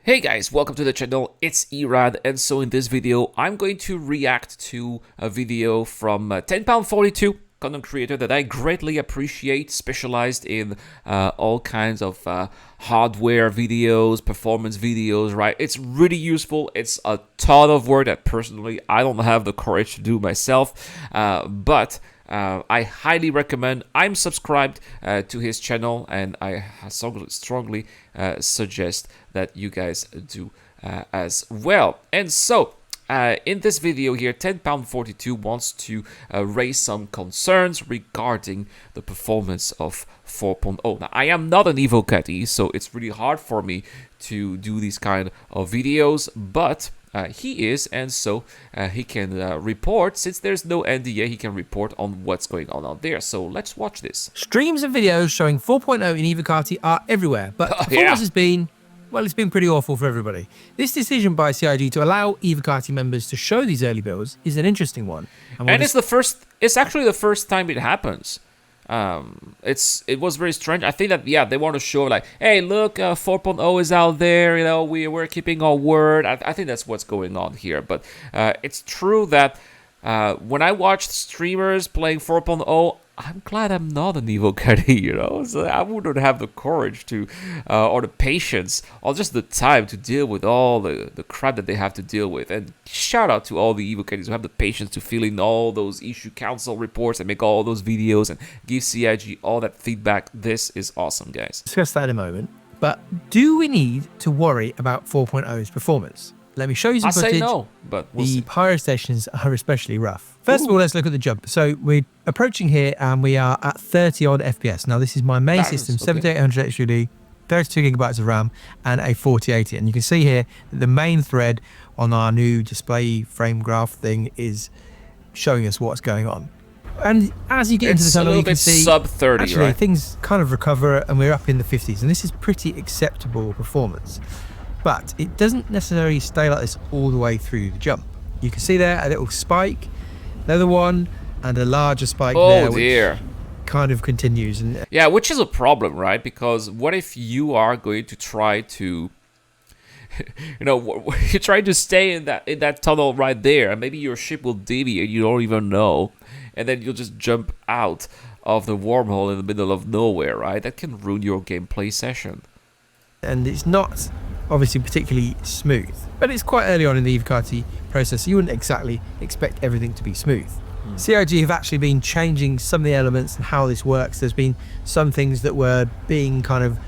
Hey guys, welcome to the channel, it's Erad, and so in this video, I'm going to react to a video from TenPoundFourtyTwo, content creator that I greatly appreciate, specialized in all kinds of hardware videos, performance videos, right? It's really useful, it's a ton of work that personally I don't have the courage to do myself, but I highly recommend. I'm subscribed to his channel, and I strongly suggest that you guys do as well. And so, in this video here, TenPoundFourtyTwo wants to raise some concerns regarding the performance of 4.0. Now, I am not an Evo caddy, so it's really hard for me to do these kind of videos, but he is, and so he can report. Since there's no NDA, he can report on what's going on out there. So let's watch this. Streams and videos showing 4.0 in Evo Karty are everywhere, but performance has been, well, it's been pretty awful for everybody. This decision by CIG to allow Evo Karty members to show these early builds is an interesting one. And it's actually the first time it happens. It was very strange. I think that, yeah, they want to show like, hey, look, 4.0 is out there, you know, we're keeping our word. I think that's what's going on here. But it's true that when I watched streamers playing 4.0, I'm glad I'm not an Evo caddy, you know. So I wouldn't have the courage to, or the patience, or just the time to deal with all the crap that they have to deal with. And shout out to all the Evo caddies who have the patience to fill in all those issue council reports and make all those videos and give CIG all that feedback. This is awesome, guys. Discuss that in a moment. But do we need to worry about 4.0's performance? Let me show you some footage. I say no, but we'll see. The pyro stations are especially rough. First of all, let's look at the jump. So we're approaching here and we are at 30 odd FPS. Now this is my main system, 7800 HDD, 32 gigabytes of RAM and a 4080. And you can see here that the main thread on our new display frame graph thing is showing us what's going on. And as you get into the tunnel, you can see sub 30, actually, right? Things kind of recover and we're up in the 50s. And this is pretty acceptable performance. But it doesn't necessarily stay like this all the way through the jump. You can see there a little spike, another one, and a larger spike there, which kind of continues. And yeah, which is a problem, right? Because what if you are going to try to, you know, you're trying to stay in that tunnel right there, and maybe your ship will deviate, you don't even know, and then you'll just jump out of the wormhole in the middle of nowhere, right? That can ruin your gameplay session. And it's not obviously particularly smooth, but it's quite early on in the Evo Karty process, so you wouldn't exactly expect everything to be smooth. CIG have actually been changing some of the elements and how this works. There's been some things that were being kind of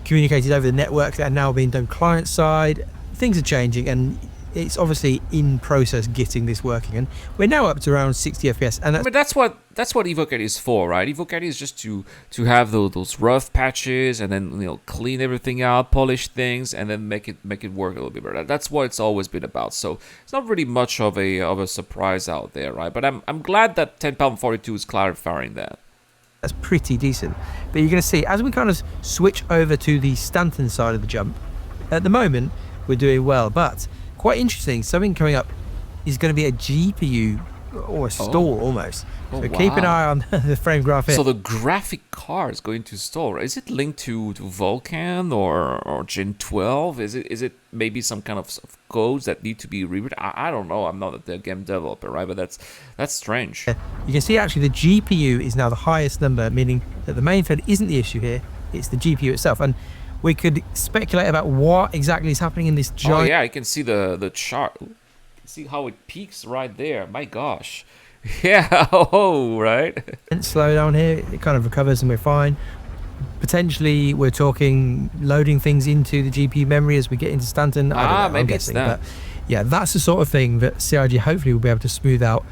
communicated over the network that are now being done client side. Things are changing and it's obviously in process getting this working, and we're now up to around 60 FPS. And that's what Evo caddy is for, right? Evo caddy is just to have those rough patches and then, you know, clean everything out, polish things, and then make it work a little bit better. That's what it's always been about. So it's not really much of a surprise out there, right? But I'm glad that TenPoundFourtyTwo is clarifying that. That's pretty decent. But you're going to see as we kind of switch over to the Stanton side of the jump, at the moment we're doing well, but quite interesting, something coming up is going to be a GPU or a stall almost. So keep an eye on the frame graph here. So the graphic card is going to stall. Is it linked to Vulkan or Gen 12? Is it maybe some kind of codes that need to be rewritten? I don't know. I'm not a game developer, right? But that's strange. You can see actually the GPU is now the highest number, meaning that the main thread isn't the issue here. It's the GPU itself. And we could speculate about what exactly is happening in this giant... Oh yeah, you can see the chart. You can see how it peaks right there. My gosh. Yeah, right? Slow down here, it kind of recovers and we're fine. Potentially we're talking loading things into the GPU memory as we get into Stanton. I don't know, maybe it's that. But yeah, that's the sort of thing that CIG hopefully will be able to smooth out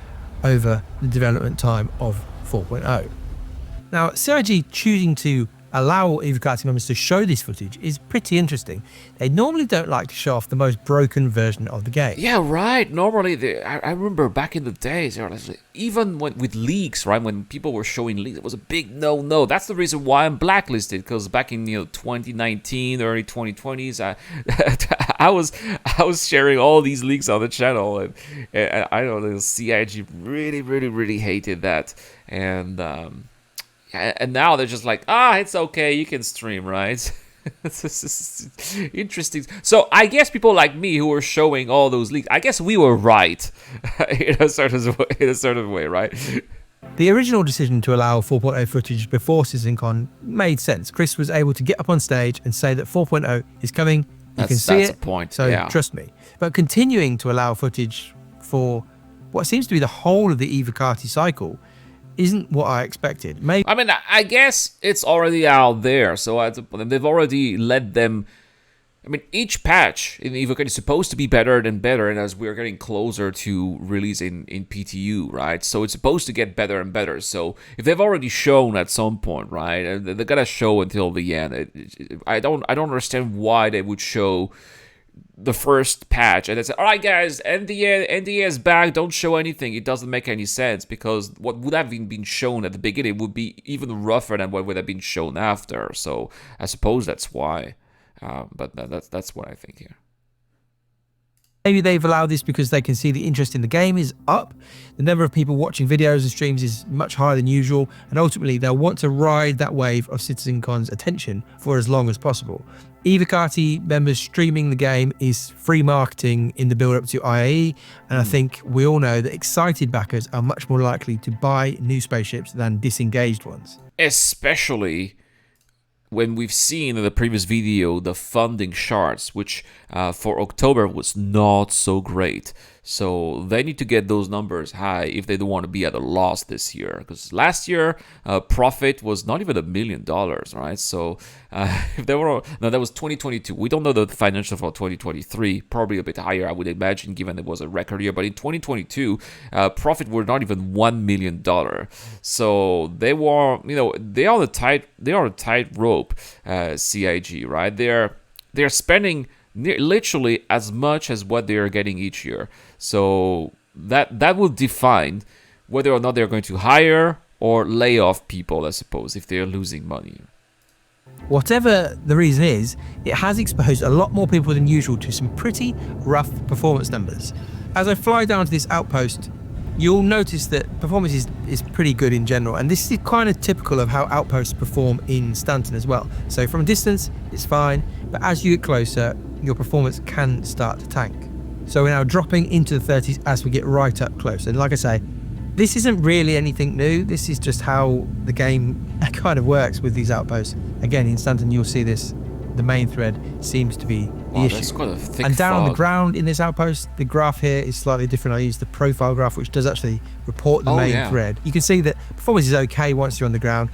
over the development time of 4.0. Now, CIG choosing to allow Evo Karty members to show this footage is pretty interesting. They normally don't like to show off the most broken version of the game. Yeah, right. Normally, I remember back in the days, even with leaks, right? When people were showing leaks, it was a big no-no. That's the reason why I'm blacklisted, because back in 2019, early 2020s, I was sharing all these leaks on the channel, and I don't know, CIG really hated that, and now they're just like, it's okay, you can stream, right? This is interesting. So I guess people like me who were showing all those leaks, I guess we were right in a certain way, right? The original decision to allow 4.0 footage before CitizenCon made sense. Chris was able to get up on stage and say that 4.0 is coming. You can see that's it, the point. so yeah. Trust me. But continuing to allow footage for what seems to be the whole of the Evo Carty cycle isn't what I expected. Maybe. I mean, I guess it's already out there, so they've already let them. I mean, each patch in Evo is supposed to be better and better, and as we're getting closer to release in PTU, right? So it's supposed to get better and better. So if they've already shown at some point, right, they're gonna show until the end. I don't understand why they would show the first patch and they say, all right, guys, NDA is back. Don't show anything. It doesn't make any sense because what would have been shown at the beginning would be even rougher than what would have been shown after. So I suppose that's why. But that's what I think here. Maybe they've allowed this because they can see the interest in the game is up. The number of people watching videos and streams is much higher than usual. And ultimately, they'll want to ride that wave of CitizenCon's attention for as long as possible. Evo Carty members streaming the game is free marketing in the build-up to IAE. And I think we all know that excited backers are much more likely to buy new spaceships than disengaged ones. Especially when we've seen in the previous video the funding charts, which for October was not so great. So they need to get those numbers high if they don't want to be at a loss this year. Because last year, profit was not even $1 million, right? So if they were, no, that was 2022. We don't know the financial for 2023. Probably a bit higher, I would imagine, given it was a record year. But in 2022, profit were not even $1 million. So they were, they are a tight rope, CIG, right? They're spending literally as much as what they are getting each year. So that will define whether or not they're going to hire or lay off people, I suppose, if they're losing money. Whatever the reason is, it has exposed a lot more people than usual to some pretty rough performance numbers. As I fly down to this outpost, you'll notice that performance is pretty good in general, and this is kind of typical of how outposts perform in Stanton as well. So from a distance, it's fine, but as you get closer, your performance can start to tank. So we're now dropping into the 30s as we get right up close. And like I say, this isn't really anything new. This is just how the game kind of works with these outposts. Again, in Stanton, you'll see this. The main thread seems to be the issue. That's quite a thick and down fog. on the ground in this outpost, the graph here is slightly different. I use the profile graph, which does actually report the main thread. You can see that performance is okay once you're on the ground.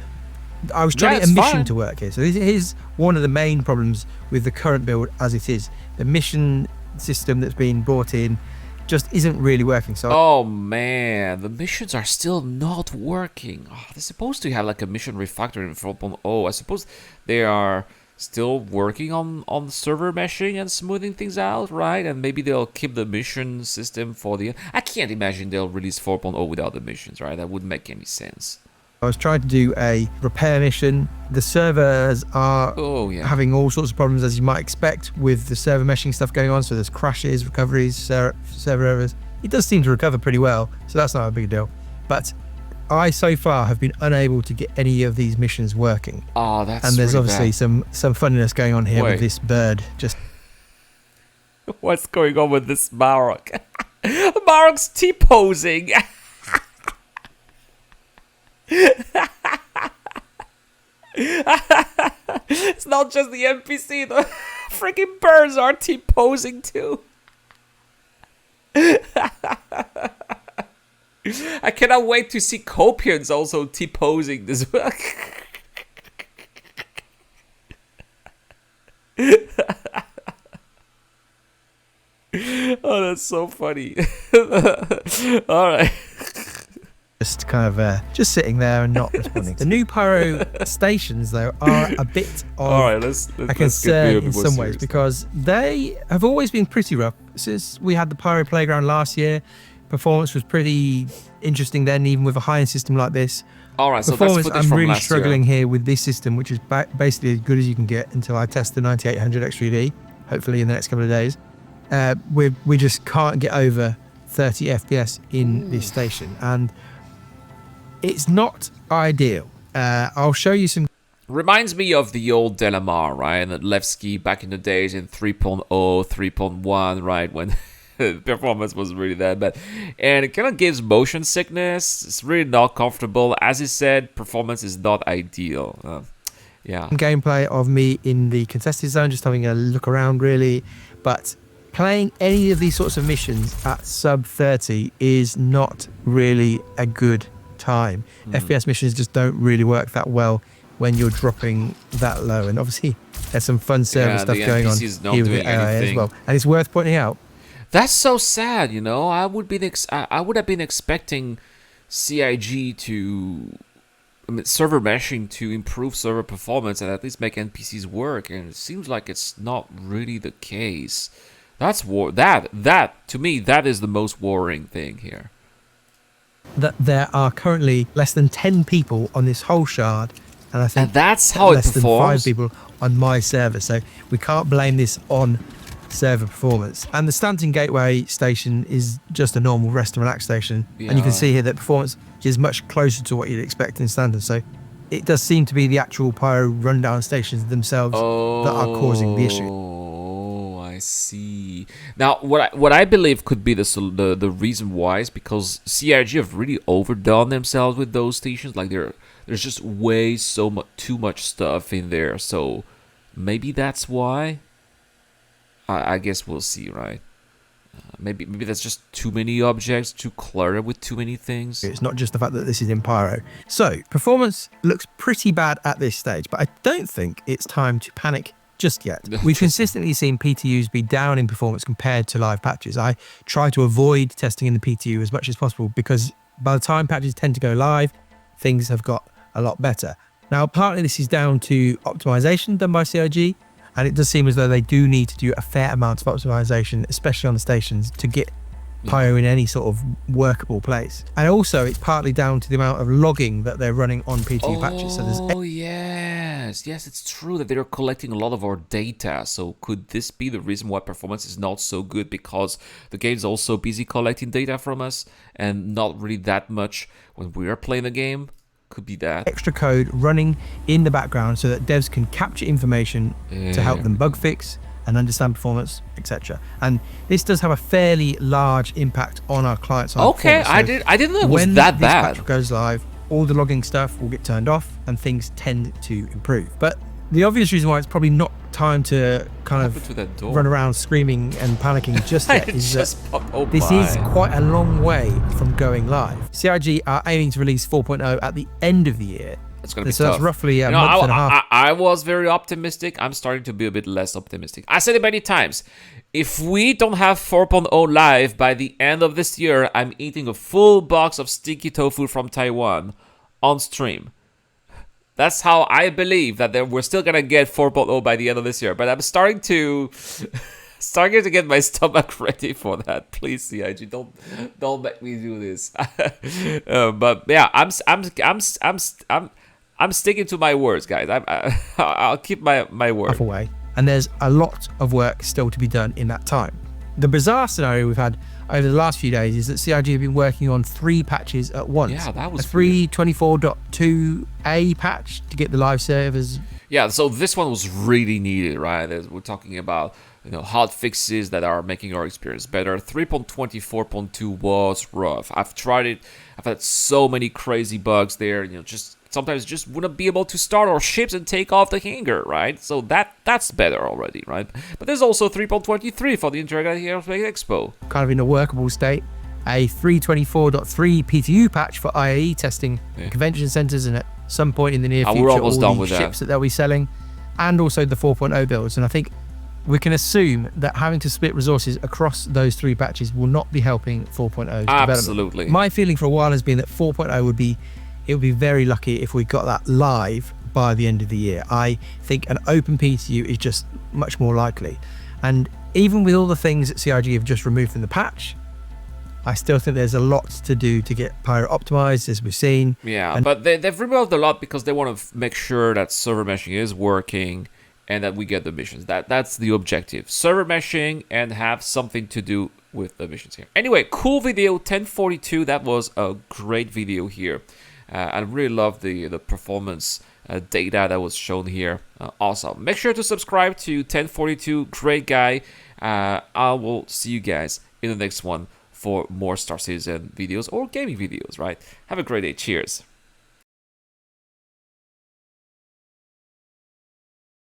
I was trying to get a mission to work here. So this is one of the main problems with the current build as it is. The mission system that's been brought in just isn't really working. So oh man, the missions are still not working. Oh, they're supposed to have like a mission refactor in 4.0. I suppose they are still working on server meshing and smoothing things out, right? And maybe they'll keep the mission system for the... I can't imagine they'll release 4.0 without the missions, right? That wouldn't make any sense. I was trying to do a repair mission. The servers are having all sorts of problems, as you might expect, with the server meshing stuff going on. So there's crashes, recoveries, server errors. It does seem to recover pretty well, so that's not a big deal. But I, so far, have been unable to get any of these missions working. Oh, that's And there's really obviously bad. some funniness going on here with this bird. Just what's going on with this Marok? Marok's T-posing. It's not just the NPC, the freaking birds are T-posing too. I cannot wait to see Copians also T-posing this way. Oh, that's so funny. All right. Just kind of just sitting there and not responding. The new pyro stations, though, are a bit of a concern in some ways because they have always been pretty rough. Since we had the pyro playground last year, performance was pretty interesting then, even with a high-end system like this. All right, so performance, that's footage I'm from really last struggling year. here with this system, which is basically as good as you can get until I test the 9800 X3D, hopefully in the next couple of days. We just can't get over 30 FPS in this station, and it's not ideal. I'll show you some. Reminds me of the old Delamar, right? And Levski back in the days in 3.0, 3.1, right? When performance was really that bad. And it kind of gives motion sickness. It's really not comfortable. As he said, performance is not ideal. Yeah. Gameplay of me in the contested zone, just having a look around really. But playing any of these sorts of missions at sub 30 is not really a good time. FPS missions just don't really work that well when you're dropping that low, and obviously there's some fun server stuff going on here with the AI as well, and it's worth pointing out. That's so sad, you know. I would have been expecting CIG to, server meshing to improve server performance and at least make NPCs work, and it seems like it's not really the case. That's that to me, that is the most worrying thing here. That there are currently less than 10 people on this whole shard. And I think that's how it performs. Less than 5 people on my server, so we can't blame this on server performance. And the Stanton Gateway station is just a normal rest and relax station, and you can see here that performance is much closer to what you'd expect in Stanton. So it does seem to be the actual pyro rundown stations themselves that are causing the issue. Oh, I see. Now, what I believe could be the reason why is because CIG have really overdone themselves with those stations. Like there's just way too much stuff in there, so maybe that's why. I guess we'll see, right? Maybe that's just too many objects, too cluttered with too many things. It's not just the fact that this is in Pyro. So performance looks pretty bad at this stage, but I don't think it's time to panic just yet. We've consistently seen PTUs be down in performance compared to live patches. I try to avoid testing in the PTU as much as possible because by the time patches tend to go live, things have got a lot better. Now, partly this is down to optimization done by CIG, and it does seem as though they do need to do a fair amount of optimization, especially on the stations, to get Pyro in any sort of workable place. And also, it's partly down to the amount of logging that they're running on PTU patches. So there's yes, it's true that they're collecting a lot of our data. So could this be the reason why performance is not so good? Because the game's also busy collecting data from us and not really that much when we are playing the game? Could be that. Extra code running in the background so that devs can capture information to help them bug fix and understand performance, etc. And this does have a fairly large impact on our clients. Okay, so I didn't know it was that bad. When this patch goes live, all the logging stuff will get turned off and things tend to improve. But the obvious reason why it's probably not time to kind of run around screaming and panicking just yet is that this is quite a long way from going live. CIG are aiming to release 4.0 at the end of the year. It's going to be so tough. That's roughly a month and a half. I was very optimistic. I'm starting to be a bit less optimistic. I said it many times. If we don't have 4.0 live by the end of this year, I'm eating a full box of sticky tofu from Taiwan on stream. That's how I believe that we're still going to get 4.0 by the end of this year. But I'm starting to get my stomach ready for that. Please, CIG, don't make me do this. But yeah, I'm sticking to my words, guys. I'll keep my word. Away. And there's a lot of work still to be done in that time. The bizarre scenario we've had over the last few days is that CIG have been working on 3 patches at once. Yeah, that was a 3.24.2a patch to get the live servers. Yeah, so this one was really needed, right? We're talking about hot fixes that are making our experience better. 3.24.2 was rough. I've tried it. I've had so many crazy bugs there. Sometimes just wouldn't be able to start our ships and take off the hangar, right? So that's better already, right? But there's also 3.23 for the Intergalactic Aerospace Expo. Kind of in a workable state. A 3.24.3 PTU patch for IAE testing convention centers and at some point in the near future we're almost done with ships that they'll be selling, and also the 4.0 builds. And I think we can assume that having to split resources across those 3 patches will not be helping 4.0's Absolutely. development. My feeling for a while has been that 4.0 would be very lucky if we got that live by the end of the year. I think an open PTU is just much more likely. And even with all the things that CIG have just removed from the patch, I still think there's a lot to do to get Pyro optimized, as we've seen. Yeah, but they've removed a lot because they want to make sure that server meshing is working and that we get the missions. That's the objective. Server meshing and have something to do with the missions here. Anyway, cool video, 1042. That was a great video here. I really love the performance data that was shown here. Awesome. Make sure to subscribe to TenPoundFourtyTwo. Great guy. I will see you guys in the next one for more Star Citizen videos or gaming videos, right? Have a great day. Cheers.